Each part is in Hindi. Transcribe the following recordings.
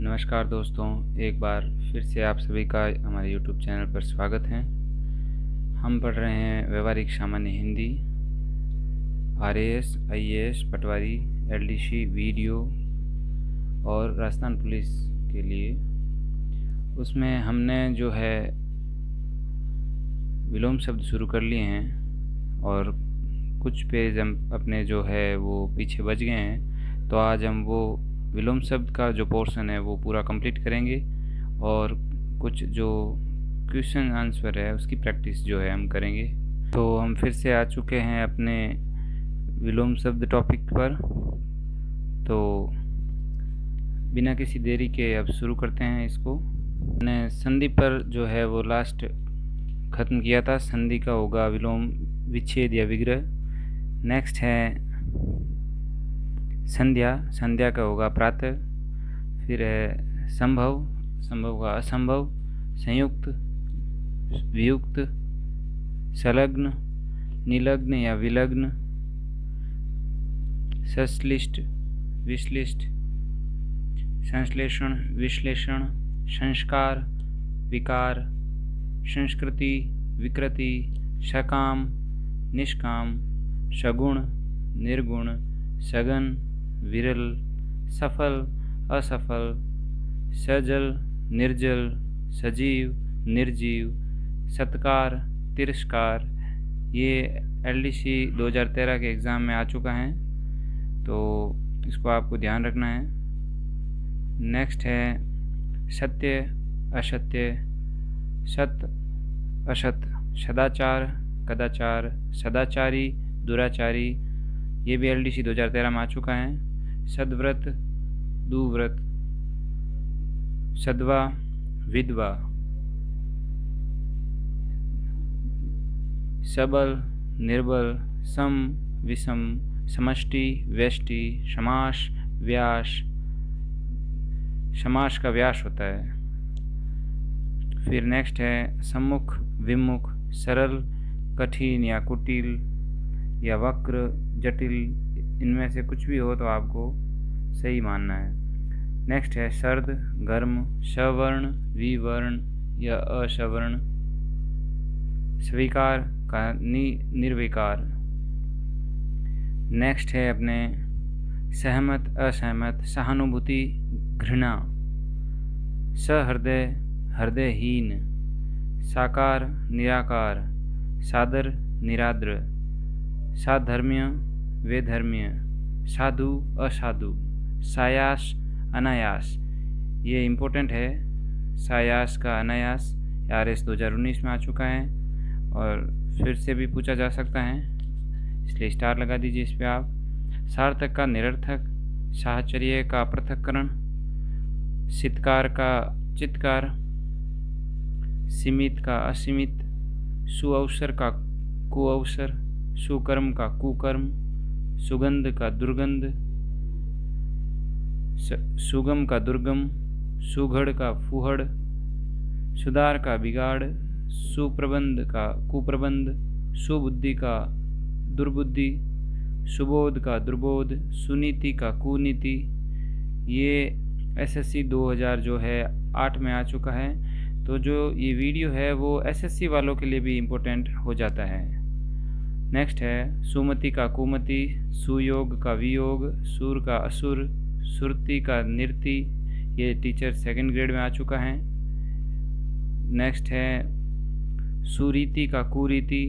नमस्कार दोस्तों, एक बार फिर से आप सभी का हमारे यूट्यूब चैनल पर स्वागत है। हम पढ़ रहे हैं व्यवहारिक सामान्य हिंदी, आरएएस, आईएएस, पटवारी, एलडीसी, वीडियो और राजस्थान पुलिस के लिए। उसमें हमने जो है विलोम शब्द शुरू कर लिए हैं और कुछ पेज हम अपने जो है वो पीछे बच गए हैं, तो आज हम वो विलोम शब्द का जो पोर्शन है वो पूरा कंप्लीट करेंगे और कुछ जो क्वेश्चन आंसर है उसकी प्रैक्टिस जो है हम करेंगे। तो हम फिर से आ चुके हैं अपने विलोम शब्द टॉपिक पर। तो बिना किसी देरी के अब शुरू करते हैं इसको। मैंने संधि पर जो है वो लास्ट ख़त्म किया था। संधि का होगा विलोम, विच्छेद या विग्रह। नेक्स्ट है संध्या, संध्या का होगा प्रातः। फिर है संभव, संभव का असंभव, संयुक्त, वियुक्त, संलग्न, निलग्न या विलग्न, संश्लिष्ट, विश्लिष्ट, संश्लेषण, विश्लेषण, संस्कार, विकार, संस्कृति, विकृति, सकाम, निष्काम, सगुण, निर्गुण, सघन, विरल, सफल, असफल, सजल, निर्जल, सजीव, निर्जीव, सत्कार, तिरस्कार। ये एलडीसी 2013 के एग्ज़ाम में आ चुका है, तो इसको आपको ध्यान रखना है। नेक्स्ट है सत्य, असत्य, सत, असत, सदाचार, कदाचार, सदाचारी, दुराचारी। ये भी एलडीसी 2013 में आ चुका है। सद्व्रत, दुव्रत, सद्वा, विधवा, सबल, निर्बल, सम, विषम, समष्टि, व्यष्टि, समास, व्यास। समास का व्यास होता है। फिर नेक्स्ट है सम्मुख, विमुख, सरल, कठिन या कुटिल या वक्र, जटिल। इनमें से कुछ भी हो तो आपको सही मानना है। नेक्स्ट है सर्द, गर्म, सवर्ण, विवर्ण या असवर्ण, स्वीकार का निर्विकार। नेक्स्ट है अपने सहमत, असहमत, सहानुभूति, घृणा, सहृदय, हृदयहीन, साकार, निराकार, सादर, निराद्र, साधर्म्य, वेधर्म्य, साधु, असाधु, सायास, अनायास। ये इम्पोर्टेंट है। सायास का अनायास आरएस 2019 में आ चुका है और फिर से भी पूछा जा सकता है, इसलिए स्टार लगा दीजिए इस पर आप। सार्थक का निरर्थक, साहचर्य का पृथक्करण, चित्कार का चित्कार, सीमित का असीमित, सुअवसर का कुअवसर, सुकर्म का कुकर्म, सुगंध का दुर्गंध, सुगम का दुर्गम, सुघड़ का फुहड़, सुधार का बिगाड़, सुप्रबंध का कुप्रबंध, सुबुद्धि का दुर्बुद्धि, सुबोध का दुर्बोध, सुनीति का कुनीति। ये एसएससी 2000 जो है 8 में आ चुका है। तो जो ये वीडियो है वो एसएससी वालों के लिए भी इम्पोर्टेंट हो जाता है। नेक्स्ट है सुमति का कुमति, सुयोग का वियोग, सुर का असुर, सुरति का निर्ति। ये टीचर 2nd ग्रेड में आ चुका है। नेक्स्ट है सुरीति का कुरीति,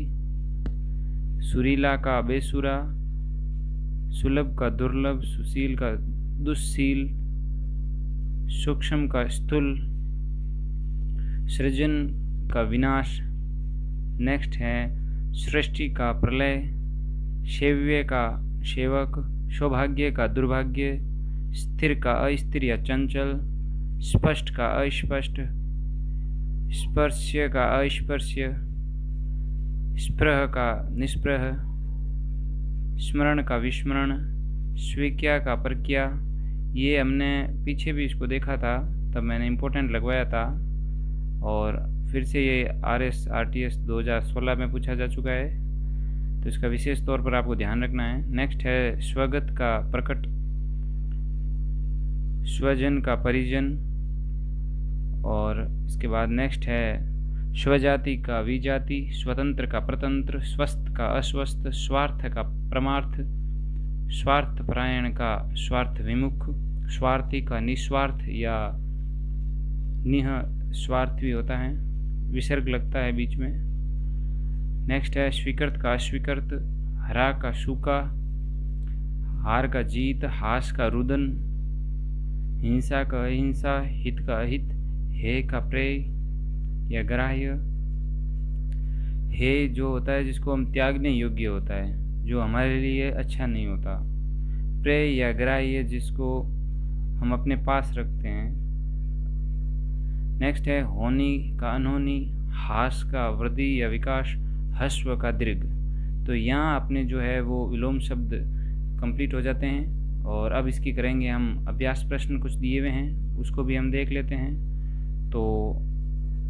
सुरीला का बेसुरा, सुलभ का दुर्लभ, सुशील का दुस्सील, सूक्ष्म का स्थूल, सृजन का विनाश। नेक्स्ट है सृष्टि का प्रलय, सेव्य का सेवक, सौभाग्य का दुर्भाग्य, स्थिर का अस्थिर या चंचल, स्पष्ट का अस्पष्ट, स्पर्श्य का अस्पर्श्य, स्पृह का निस्पृह, स्मरण का विस्मरण, स्वीक्या का प्रक्या। ये हमने पीछे भी इसको देखा था, तब मैंने इम्पोर्टेंट लगवाया था और फिर से ये आरएस आरटीएस 2016 में पूछा जा चुका है, तो इसका विशेष तौर पर आपको ध्यान रखना है। नेक्स्ट है स्वगत का प्रकट, स्वजन का परिजन, और इसके बाद नेक्स्ट है स्वजाति का विजाति, स्वतंत्र का प्रतंत्र, स्वस्थ का अस्वस्थ, स्वार्थ का परमार्थ, स्वार्थपरायण का स्वार्थ विमुख, स्वार्थी का निस्वार्थ या निःस्वार्थ भी होता है, विसर्ग लगता है बीच में। नेक्स्ट है स्वीकृत का अस्वीकृत, हरा का सूखा, हार का जीत, हास का रुदन, हिंसा का अहिंसा, हित का अहित, हे का प्रेय या ग्राह्य। हे जो होता है जिसको हम त्यागने योग्य होता है, जो हमारे लिए अच्छा नहीं होता। प्रेय या ग्राह्य जिसको हम अपने पास रखते हैं। नेक्स्ट है होनी का अनहोनी, हास का वृद्धि या विकास, हस्व का दीर्घ। तो यहाँ अपने जो है वो विलोम शब्द कंप्लीट हो जाते हैं। और अब इसकी करेंगे हम अभ्यास प्रश्न, कुछ दिए हुए हैं उसको भी हम देख लेते हैं। तो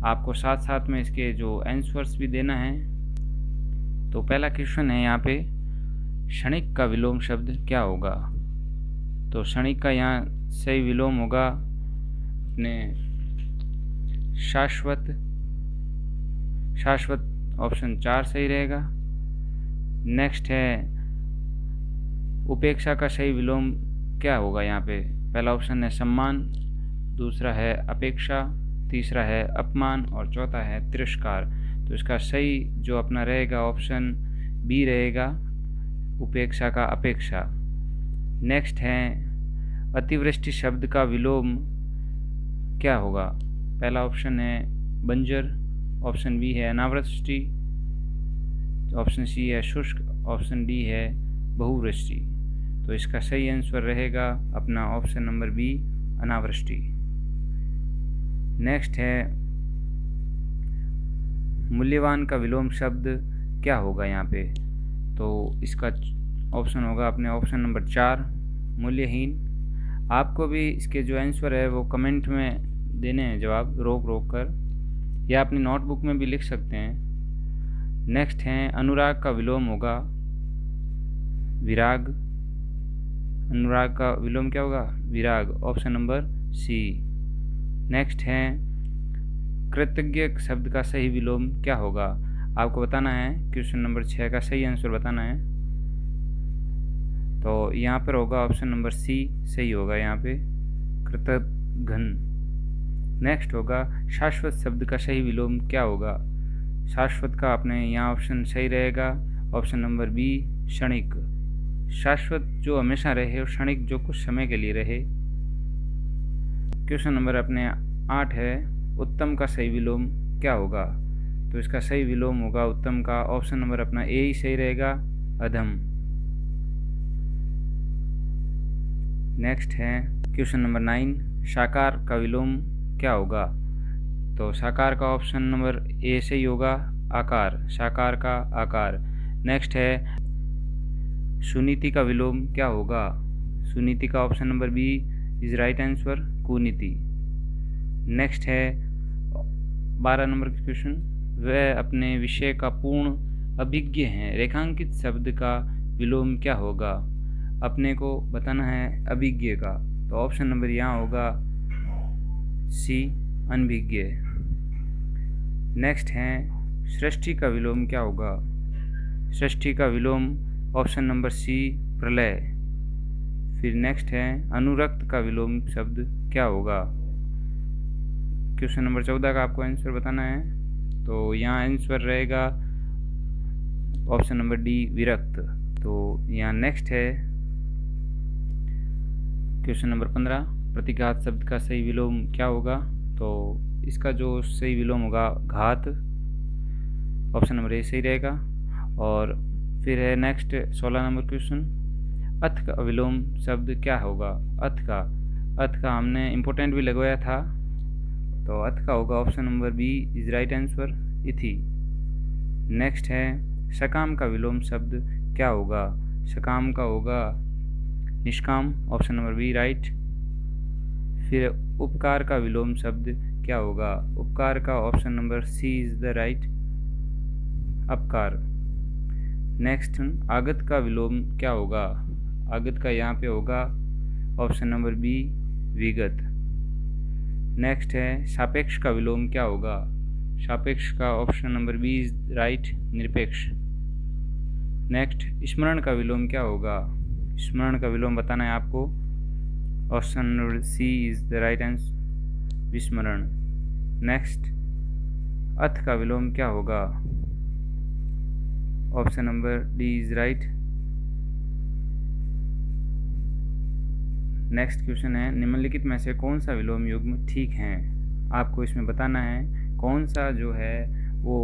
आपको साथ साथ में इसके जो आंसर्स भी देना है। तो पहला क्वेश्चन है यहाँ पे, क्षणिक का विलोम शब्द क्या होगा? तो क्षणिक का यहाँ सही विलोम होगा अपने शाश्वत। शाश्वत ऑप्शन 4 सही रहेगा। नेक्स्ट है उपेक्षा का सही विलोम क्या होगा यहाँ पे? पहला ऑप्शन है सम्मान, दूसरा है अपेक्षा, तीसरा है अपमान और चौथा है तिरस्कार। तो इसका सही जो अपना रहेगा ऑप्शन बी रहेगा, उपेक्षा का अपेक्षा। नेक्स्ट है अतिवृष्टि शब्द का विलोम क्या होगा? पहला ऑप्शन है बंजर, ऑप्शन बी है अनावृष्टि, ऑप्शन सी है शुष्क, ऑप्शन डी है बहुवृष्टि। तो इसका सही आंसर रहेगा अपना ऑप्शन नंबर बी, अनावृष्टि। नेक्स्ट है मूल्यवान का विलोम शब्द क्या होगा यहाँ पे? तो इसका ऑप्शन होगा अपने ऑप्शन नंबर 4, मूल्यहीन। आपको भी इसके जो आंसर है वो कमेंट में देने हैं जवाब, रोक रोक कर, या अपनी नोटबुक में भी लिख सकते हैं। नेक्स्ट है अनुराग का विलोम होगा विराग। अनुराग का विलोम क्या होगा? विराग, ऑप्शन नंबर सी। नेक्स्ट है कृतज्ञ शब्द का सही विलोम क्या होगा? आपको बताना है, क्वेश्चन नंबर 6 का सही आंसर बताना है। तो यहाँ पर होगा ऑप्शन नंबर सी सही होगा यहाँ पे, कृतघ्न। नेक्स्ट होगा शाश्वत शब्द का सही विलोम क्या होगा? शाश्वत का अपने यहाँ ऑप्शन सही रहेगा, ऑप्शन नंबर बी, क्षणिक। शाश्वत जो हमेशा रहे और क्षणिक जो कुछ समय के लिए रहे। क्वेश्चन नंबर अपने 8 है, उत्तम का सही विलोम क्या होगा? तो इसका सही विलोम होगा उत्तम का ऑप्शन नंबर अपना ए ही सही रहेगा, अधम। नेक्स्ट है क्वेश्चन नंबर 9, साकार का विलोम क्या होगा? तो साकार का ऑप्शन नंबर ए सही होगा, आकार, साकार का आकार। नेक्स्ट है सुनीति का विलोम क्या होगा? सुनीति का option number B is right answer, कुनीति। नेक्स्ट है 12 नंबर का क्वेश्चन, वह अपने विषय का पूर्ण अभिज्ञ है, रेखांकित शब्द का विलोम क्या होगा? अपने को बताना है अभिज्ञ का, तो ऑप्शन नंबर यहाँ होगा सी, अनभिज्ञ। नेक्स्ट है सृष्टि का विलोम क्या होगा? सृष्टि का विलोम ऑप्शन नंबर सी, प्रलय। फिर नेक्स्ट है अनुरक्त का विलोम शब्द क्या होगा? क्वेश्चन नंबर 14 का आपको आंसर बताना है। तो यहाँ आंसर रहेगा ऑप्शन नंबर डी, विरक्त। तो यहाँ नेक्स्ट है क्वेश्चन नंबर 15, प्रतिघात शब्द का सही विलोम क्या होगा? तो इसका जो सही विलोम होगा घात, ऑप्शन नंबर ए सही रहेगा। और फिर है नेक्स्ट 16 नंबर क्वेश्चन, अथ का विलोम शब्द क्या होगा? अथ का हमने इम्पोर्टेंट भी लगवाया था, तो अथ का होगा option number B is right answer, इथि। नेक्स्ट है सकाम का विलोम शब्द क्या होगा? सकाम का होगा निष्काम, ऑप्शन नंबर बी राइट। फिर उपकार का विलोम शब्द क्या होगा? उपकार का option number C is the right, अपकार। नेक्स्ट आगत का विलोम क्या होगा? आगत का यहाँ पे होगा ऑप्शन नंबर बी, विगत। नेक्स्ट है सापेक्ष का विलोम क्या होगा? सापेक्ष का option number B is right, निरपेक्ष। नेक्स्ट स्मरण का विलोम क्या होगा? स्मरण का विलोम बताना है आपको। Option number C is the right answer, विस्मरण। नेक्स्ट अथ का विलोम क्या होगा? Option number D is right. Next question है निम्नलिखित में से कौन सा विलोम युग्म ठीक है? आपको इसमें बताना है कौन सा जो है वो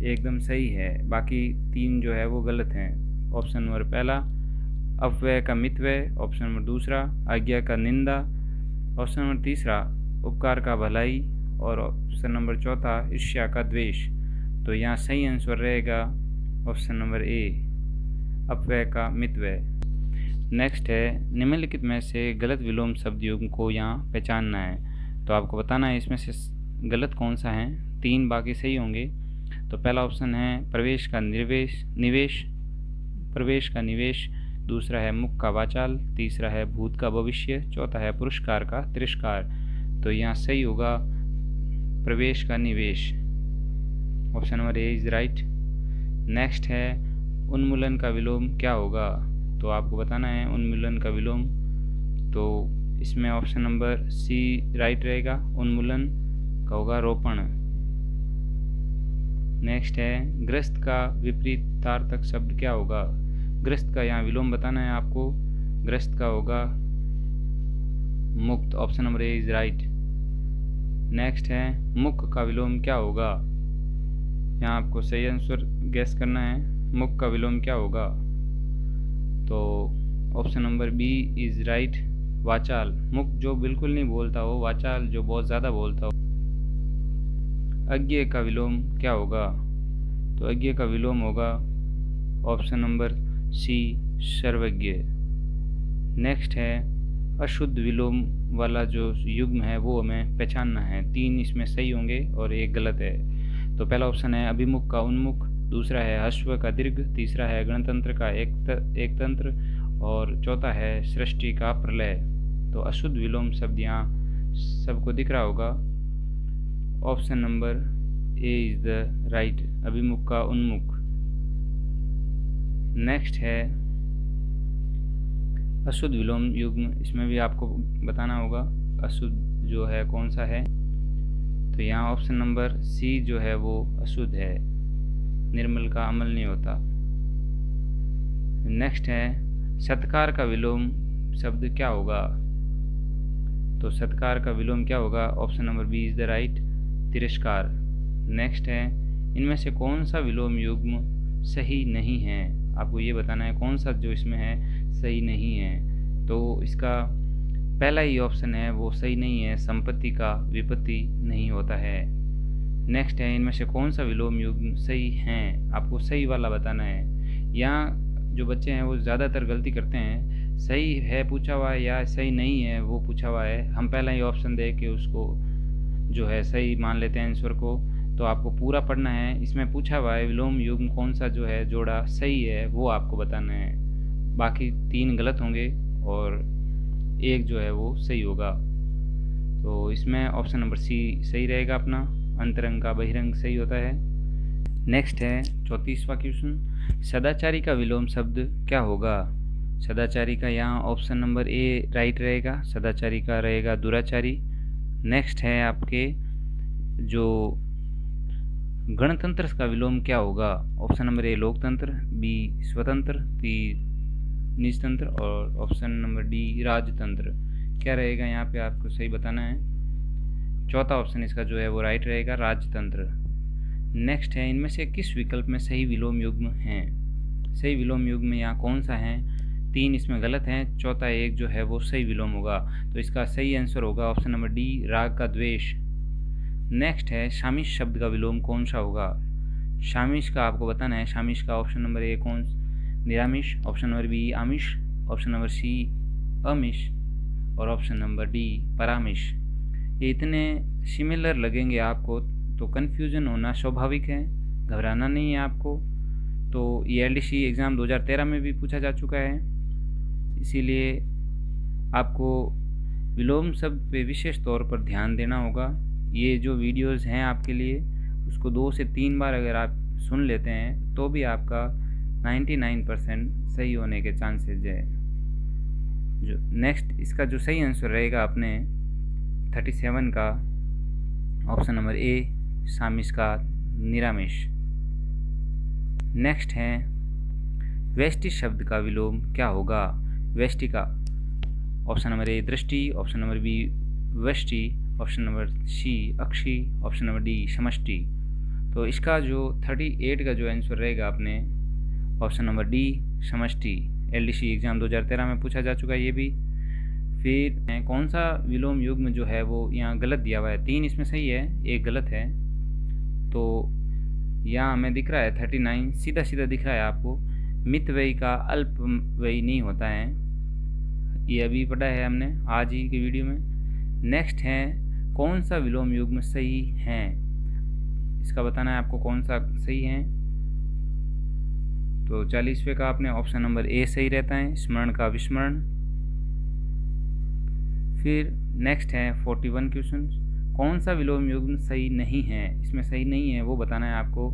एकदम सही है, बाकी 3 जो है वो गलत हैं। ऑप्शन नंबर पहला अपव्यय का मितव्यय, ऑप्शन नंबर दूसरा आज्ञा का निंदा, ऑप्शन नंबर तीसरा उपकार का भलाई, और ऑप्शन नंबर चौथा ईर्ष्या का द्वेष। तो यहाँ सही आंसर रहेगा ऑप्शन नंबर ए, अपव्यय का मितव्यय। नेक्स्ट है निम्नलिखित में से गलत विलोम शब्द युग्म को यहाँ पहचानना है। तो आपको बताना है इसमें से गलत कौन सा है, 3 बाकी सही होंगे। तो पहला ऑप्शन है प्रवेश का निवेश, प्रवेश का निवेश, दूसरा है मुख का वाचाल, तीसरा है भूत का भविष्य, चौथा है पुरस्कार का तिरस्कार। तो यहाँ सही होगा प्रवेश का निवेश, option number A is right. Next है उन्मूलन का विलोम क्या होगा? तो आपको बताना है उन्मूलन का विलोम। तो इसमें ऑप्शन नंबर सी राइट रहेगा, उन्मूलन का होगा रोपण। नेक्स्ट है ग्रस्त का विपरीतार्थक शब्द क्या होगा? ग्रस्त का यहाँ विलोम बताना है आपको। ग्रस्त का होगा मुक्त, option number A is right. Next है मुख का विलोम क्या होगा? यहाँ आपको सही आंसर गेस करना है, मुख का विलोम क्या होगा? तो option number B is right, वाचाल। मुख जो बिल्कुल नहीं बोलता हो, वाचाल जो बहुत ज़्यादा बोलता हो। अज्ञेय का विलोम क्या होगा? तो अज्ञेय का विलोम होगा ऑप्शन नंबर सी, सर्वज्ञ। नेक्स्ट है अशुद्ध विलोम वाला जो युग्म है वो हमें पहचानना है। 3 इसमें सही होंगे और 1 गलत है। तो पहला ऑप्शन है अभिमुख का उन्मुख, दूसरा है हस्व का दीर्घ, तीसरा है गणतंत्र का एक तंत्र, और चौथा है सृष्टि का प्रलय। तो अशुद्ध विलोम शब्द यहाँ सबको दिख रहा होगा, option number A is the right, अभिमुख का उन्मुख। नेक्स्ट है अशुद्ध विलोम युग्म, इसमें भी आपको बताना होगा अशुद्ध जो है कौन सा है। तो यहाँ ऑप्शन नंबर सी जो है वो अशुद्ध है, निर्मल का अमल नहीं होता। नेक्स्ट है सत्कार का विलोम शब्द क्या होगा? तो सत्कार का विलोम क्या होगा? Option number B is the right, तिरस्कार। नेक्स्ट है इनमें से कौन सा विलोम युग्म सही नहीं है? आपको ये बताना है कौन सा जो इसमें है सही नहीं है। तो इसका पहला ही ऑप्शन है वो सही नहीं है, संपत्ति का विपत्ति नहीं होता है। नेक्स्ट है इनमें से कौन सा विलोम युग्म सही हैं? आपको सही वाला बताना है। यहाँ जो बच्चे हैं वो ज़्यादातर गलती करते हैं, सही है पूछा हुआ है या सही नहीं है वो पूछा हुआ है, हम पहला ही ऑप्शन दे के उसको जो है सही मान लेते हैं आंसर को। तो आपको पूरा पढ़ना है, इसमें पूछा हुआ है विलोम युग्म कौन सा जो है जोड़ा सही है वो आपको बताना है। बाकी 3 गलत होंगे और 1 जो है वो सही होगा। तो इसमें ऑप्शन नंबर सी सही रहेगा अपना, अंतरंग का बहिरंग सही होता है। नेक्स्ट है 34वां क्वेश्चन, सदाचारी का विलोम शब्द क्या होगा? सदाचारी का यहाँ ऑप्शन नंबर ए राइट रहेगा, सदाचारी का रहेगा दुराचारी। नेक्स्ट है आपके जो गणतंत्र का विलोम क्या होगा? ऑप्शन नंबर ए लोकतंत्र, बी स्वतंत्र, सी निजतंत्र, और ऑप्शन नंबर डी राजतंत्र। क्या रहेगा यहाँ पे आपको सही बताना है। चौथा ऑप्शन इसका जो है वो राइट रहेगा, राजतंत्र। नेक्स्ट है इनमें से किस विकल्प में सही विलोम युग्म हैं? सही विलोम युग्म यहाँ कौन सा है? 3 इसमें गलत हैं, चौथा 1 जो है वो सही विलोम होगा। तो इसका सही आंसर होगा ऑप्शन नंबर डी, राग का द्वेष। नेक्स्ट है शामिश शब्द का विलोम कौन सा होगा? शामिश का आपको बताना है। शामिश का ऑप्शन नंबर ए कौन? निरामिष, ऑप्शन नंबर बी आमिष, ऑप्शन नंबर सी अमिष, और ऑप्शन नंबर डी परामिष। ये इतने सिमिलर लगेंगे आपको तो कन्फ्यूज़न होना स्वाभाविक है, घबराना नहीं है आपको। तो ये LDC एग्ज़ाम 2013 में भी पूछा जा चुका है, इसीलिए आपको विलोम शब्द पे विशेष तौर पर ध्यान देना होगा। ये जो वीडियोस हैं आपके लिए, उसको 2 से 3 बार अगर आप सुन लेते हैं तो भी आपका 99% सही होने के चांसेस है। जो नेक्स्ट इसका जो सही आंसर रहेगा अपने 37 का ऑप्शन नंबर ए, सामिश का निरामिष। नेक्स्ट है वेष्टि शब्द का विलोम क्या होगा? वेष्टि का ऑप्शन नंबर ए दृष्टि, ऑप्शन नंबर बी वष्टि, ऑप्शन नंबर सी अक्षी, ऑप्शन नंबर डी समष्टि। तो इसका जो 38 का जो आंसर रहेगा अपने ऑप्शन नंबर डी समष्टि। LDC एग्ज़ाम 2013 में पूछा जा चुका है ये भी। फिर कौन सा विलोम युग्म जो है वो यहाँ गलत दिया हुआ है? 3 इसमें सही है, 1 गलत है। तो यहाँ हमें दिख रहा है 39 सीधा सीधा दिख रहा है आपको। मितव्ययी का अल्पव्ययी नहीं होता है, ये अभी पढ़ा है हमने आज ही की वीडियो में। नेक्स्ट है कौन सा विलोम युग्म सही है? इसका बताना है आपको कौन सा सही है। तो 40वें का आपने ऑप्शन नंबर ए सही रहता है, स्मरण का विस्मरण। फिर नेक्स्ट है 41 क्वेश्चन, कौन सा विलोम युग्म सही नहीं है? इसमें सही नहीं है वो बताना है आपको।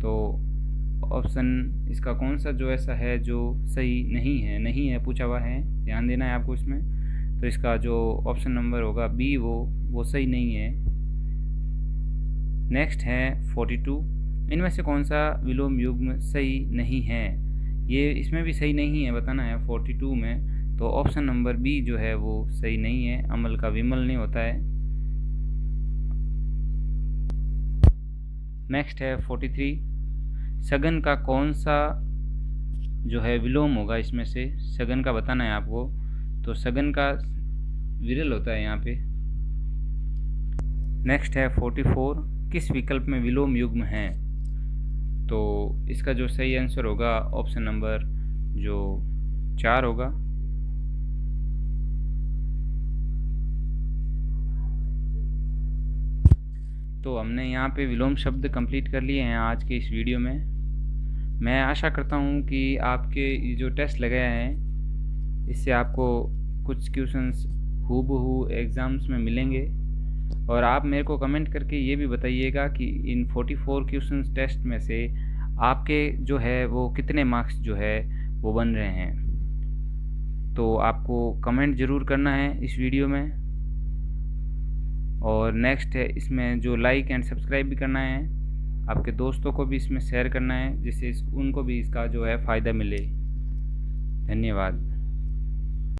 तो ऑप्शन इसका कौन सा जो ऐसा है जो सही नहीं है पूछा हुआ है, ध्यान देना है आपको इसमें। तो इसका जो ऑप्शन नंबर होगा बी वो सही नहीं है। नेक्स्ट है 42, इनमें से कौन सा विलोम युग्म सही नहीं है? ये इसमें भी सही नहीं है बताना है 42 में। तो ऑप्शन नंबर बी जो है वो सही नहीं है, अमल का विमल नहीं होता है। नेक्स्ट है 43, सघन का कौन सा जो है विलोम होगा? इसमें से सघन का बताना है आपको। तो सघन का विरल होता है यहाँ पे। नेक्स्ट है 44, किस विकल्प में विलोम युग्म है? तो इसका जो सही आंसर होगा ऑप्शन नंबर जो 4 होगा। तो हमने यहाँ पे विलोम शब्द कंप्लीट कर लिए हैं आज के इस वीडियो में। मैं आशा करता हूँ कि आपके ये जो टेस्ट लगाया है इससे आपको कुछ क्वेश्चंस हूबहू एग्ज़ाम्स में मिलेंगे। और आप मेरे को कमेंट करके ये भी बताइएगा कि इन 44 क्वेश्चंस टेस्ट में से आपके जो है वो कितने मार्क्स जो है वो बन रहे हैं। तो आपको कमेंट ज़रूर करना है इस वीडियो में। और नेक्स्ट है इसमें जो लाइक एंड सब्सक्राइब भी करना है, आपके दोस्तों को भी इसमें शेयर करना है जिससे उनको भी इसका जो है फ़ायदा मिले। धन्यवाद।